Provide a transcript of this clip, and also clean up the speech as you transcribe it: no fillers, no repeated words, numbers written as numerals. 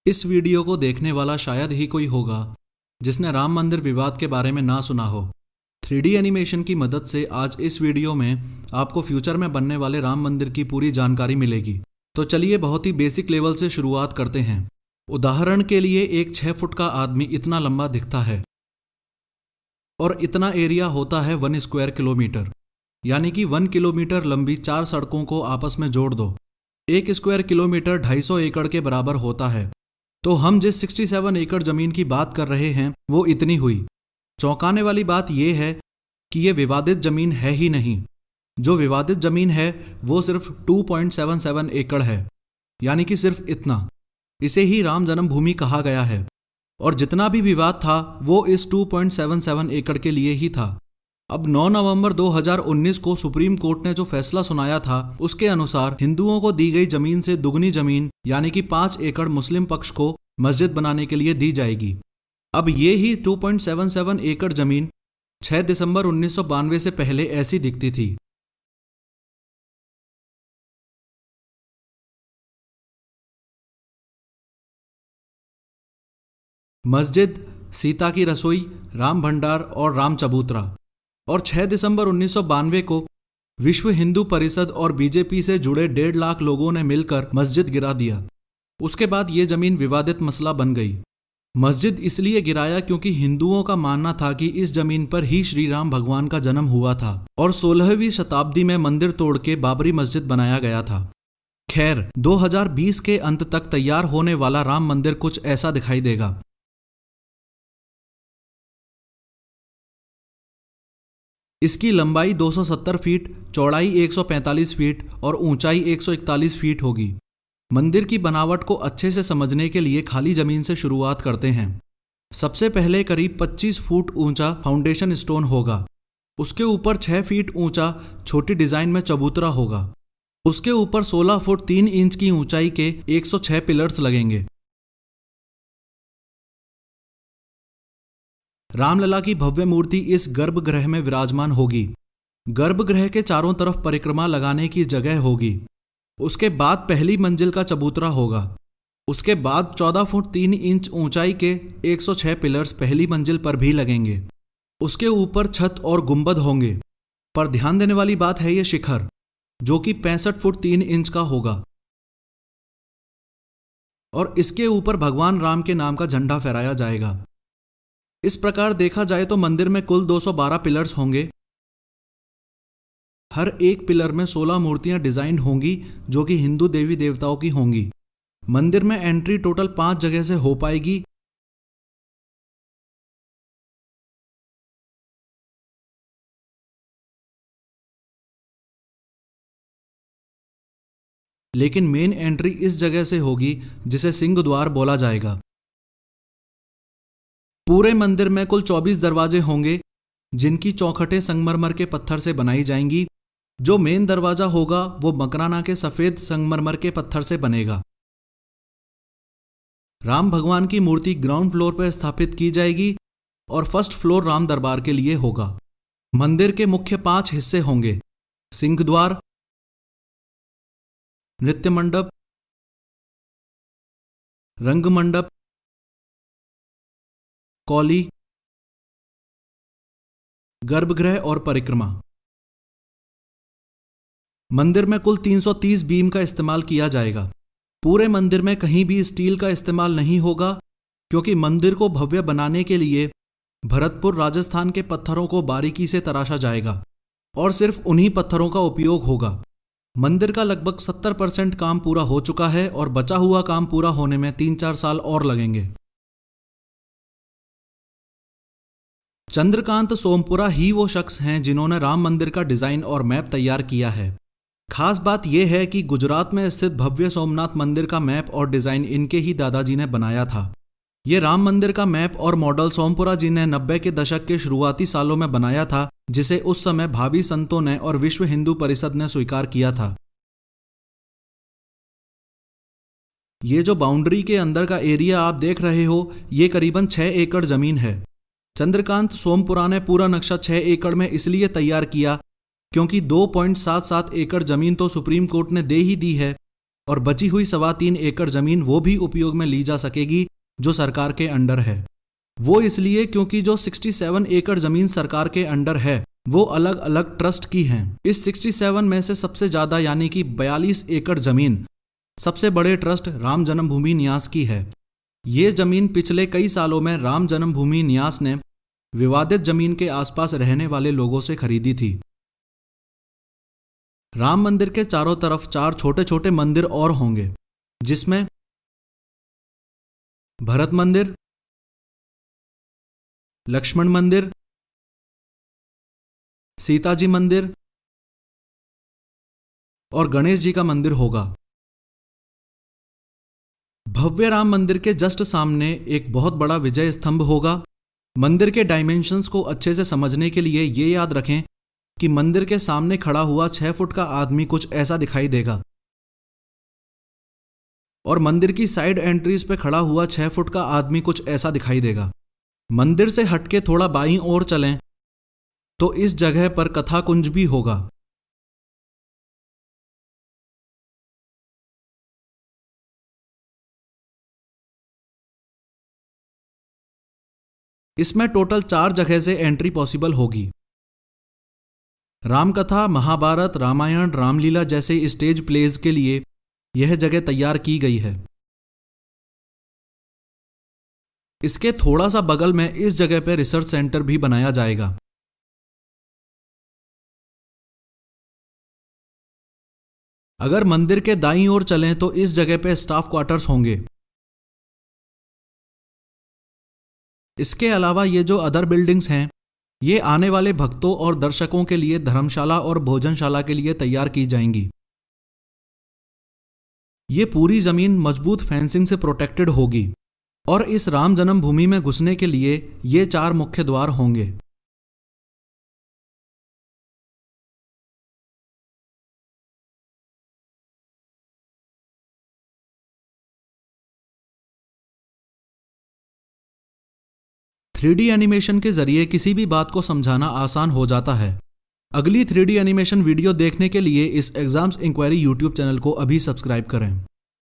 इस वीडियो को देखने वाला शायद ही कोई होगा जिसने राम मंदिर विवाद के बारे में ना सुना हो। 3D एनिमेशन की मदद से आज इस वीडियो में आपको फ्यूचर में बनने वाले राम मंदिर की पूरी जानकारी मिलेगी। तो चलिए बहुत ही बेसिक लेवल से शुरुआत करते हैं। उदाहरण के लिए एक 6 फुट का आदमी इतना लंबा दिखता है और इतना एरिया होता है 1 स्क्वायर किलोमीटर, यानी कि 1 किलोमीटर लंबी 4 सड़कों को आपस में जोड़ दो। 1 स्क्वायर किलोमीटर 250 एकड़ के बराबर होता है। तो हम जिस 67 एकड़ जमीन की बात कर रहे हैं वो इतनी हुई। चौंकाने वाली बात यह है कि ये विवादित जमीन है ही नहीं। जो विवादित जमीन है वो सिर्फ 2.77 एकड़ है, यानी कि सिर्फ इतना। इसे ही राम जन्मभूमि कहा गया है और जितना भी विवाद था वो इस 2.77 एकड़ के लिए ही था। अब 9 नवंबर 2019 को सुप्रीम कोर्ट ने जो फैसला सुनाया था उसके अनुसार हिंदुओं को दी गई जमीन से दुगनी जमीन यानी कि 5 एकड़ मुस्लिम पक्ष को मस्जिद बनाने के लिए दी जाएगी। अब ये ही 2.77 एकड़ जमीन 6 दिसंबर 1992 से पहले ऐसी दिखती थी। मस्जिद, सीता की रसोई, राम भंडार और राम चबूतरा। और 6 दिसंबर 1992 को विश्व हिंदू परिषद और बीजेपी से जुड़े 1.5 लाख लोगों ने मिलकर मस्जिद गिरा दिया। उसके बाद ये जमीन विवादित मसला बन गई। मस्जिद इसलिए गिराया क्योंकि हिंदुओं का मानना था कि इस जमीन पर ही श्री राम भगवान का जन्म हुआ था और 16वीं शताब्दी में मंदिर तोड़ के बाबरी मस्जिद बनाया गया था। खैर, 2020 के अंत तक तैयार होने वाला राम मंदिर कुछ ऐसा दिखाई देगा। इसकी लंबाई 270 फीट, चौड़ाई 145 फीट और ऊंचाई 141 फीट होगी। मंदिर की बनावट को अच्छे से समझने के लिए खाली जमीन से शुरुआत करते हैं। सबसे पहले करीब 25 फुट ऊंचा फाउंडेशन स्टोन होगा। उसके ऊपर 6 फीट ऊंचा छोटी डिजाइन में चबूतरा होगा। उसके ऊपर 16 फुट 3 इंच की ऊंचाई के 106 पिलर्स लगेंगे। रामलला की भव्य मूर्ति इस गर्भगृह में विराजमान होगी। गर्भगृह के चारों तरफ परिक्रमा लगाने की जगह होगी। उसके बाद पहली मंजिल का चबूतरा होगा। उसके बाद 14 फुट 3 इंच ऊंचाई के 106 पिलर्स पहली मंजिल पर भी लगेंगे। उसके ऊपर छत और गुंबद होंगे, पर ध्यान देने वाली बात है ये शिखर, जो कि 65 फुट 3 इंच का होगा और इसके ऊपर भगवान राम के नाम का झंडा फहराया जाएगा। इस प्रकार देखा जाए तो मंदिर में कुल 212 पिलर्स होंगे। हर एक पिलर में 16 मूर्तियां डिजाइन होंगी जो कि हिंदू देवी देवताओं की होंगी। मंदिर में एंट्री टोटल 5 जगह से हो पाएगी। लेकिन मेन एंट्री इस जगह से होगी जिसे सिंह द्वार बोला जाएगा। पूरे मंदिर में कुल 24 दरवाजे होंगे जिनकी चौखटें संगमरमर के पत्थर से बनाई जाएंगी। जो मेन दरवाजा होगा वो मकराना के सफेद संगमरमर के पत्थर से बनेगा। राम भगवान की मूर्ति ग्राउंड फ्लोर पर स्थापित की जाएगी और फर्स्ट फ्लोर राम दरबार के लिए होगा। मंदिर के मुख्य 5 हिस्से होंगे: सिंह द्वार, नृत्य मंडप, रंग मंडप, कौली, गर्भगृह और परिक्रमा। मंदिर में कुल 330 बीम का इस्तेमाल किया जाएगा। पूरे मंदिर में कहीं भी स्टील का इस्तेमाल नहीं होगा क्योंकि मंदिर को भव्य बनाने के लिए भरतपुर राजस्थान के पत्थरों को बारीकी से तराशा जाएगा और सिर्फ उन्हीं पत्थरों का उपयोग होगा। मंदिर का लगभग 70% काम पूरा हो चुका है और बचा हुआ काम पूरा होने में 3-4 साल और लगेंगे। चंद्रकांत सोमपुरा ही वो शख्स हैं जिन्होंने राम मंदिर का डिजाइन और मैप तैयार किया है। खास बात यह है कि गुजरात में स्थित भव्य सोमनाथ मंदिर का मैप और डिजाइन इनके ही दादाजी ने बनाया था। ये राम मंदिर का मैप और मॉडल सोमपुरा जी ने 90 के दशक के शुरुआती सालों में बनाया था, जिसे उस समय भावी संतों ने और विश्व हिंदू परिषद ने स्वीकार किया था। ये जो बाउंड्री के अंदर का एरिया आप देख रहे हो ये करीबन 6 एकड़ जमीन है। चंद्रकांत सोमपुरा ने पूरा नक्शा 6 एकड़ में इसलिए तैयार किया क्योंकि 2.77 एकड़ जमीन तो सुप्रीम कोर्ट ने दे ही दी है और बची हुई 3.25 एकड़ जमीन वो भी उपयोग में ली जा सकेगी जो सरकार के अंडर है। वो इसलिए क्योंकि जो 67 एकड़ जमीन सरकार के अंडर है वो अलग अलग ट्रस्ट की हैं। इस 67 में से सबसे ज्यादा यानी कि 42 एकड़ जमीन सबसे बड़े ट्रस्ट राम जन्मभूमि न्यास की है। ये जमीन पिछले कई सालों में राम जन्मभूमि न्यास ने विवादित जमीन के आसपास रहने वाले लोगों से खरीदी थी। राम मंदिर के चारों तरफ 4 छोटे छोटे मंदिर और होंगे, जिसमें भरत मंदिर, लक्ष्मण मंदिर, सीता जी मंदिर और गणेश जी का मंदिर होगा। भव्य राम मंदिर के जस्ट सामने एक बहुत बड़ा विजय स्तंभ होगा। मंदिर के डायमेंशंस को अच्छे से समझने के लिए ये याद रखें कि मंदिर के सामने खड़ा हुआ 6 फुट का आदमी कुछ ऐसा दिखाई देगा और मंदिर की साइड एंट्रीज पे खड़ा हुआ 6 फुट का आदमी कुछ ऐसा दिखाई देगा। मंदिर से हटके थोड़ा बाईं ओर चलें तो इस जगह पर कथा कुंज भी होगा। इसमें टोटल 4 जगह से एंट्री पॉसिबल होगी। रामकथा, महाभारत, रामायण, रामलीला जैसे स्टेज प्लेज के लिए यह जगह तैयार की गई है। इसके थोड़ा सा बगल में इस जगह पर रिसर्च सेंटर भी बनाया जाएगा। अगर मंदिर के दाईं ओर चलें तो इस जगह पे स्टाफ क्वार्टर्स होंगे। इसके अलावा ये जो अदर बिल्डिंग्स हैं ये आने वाले भक्तों और दर्शकों के लिए धर्मशाला और भोजनशाला के लिए तैयार की जाएंगी। ये पूरी जमीन मजबूत फेंसिंग से प्रोटेक्टेड होगी और इस राम जन्मभूमि में घुसने के लिए ये 4 मुख्य द्वार होंगे। थ्री एनिमेशन के जरिए किसी भी बात को समझाना आसान हो जाता है। अगली 3D एनिमेशन वीडियो देखने के लिए इस एग्जाम्स इंक्वायरी यूट्यूब चैनल को अभी सब्सक्राइब करें।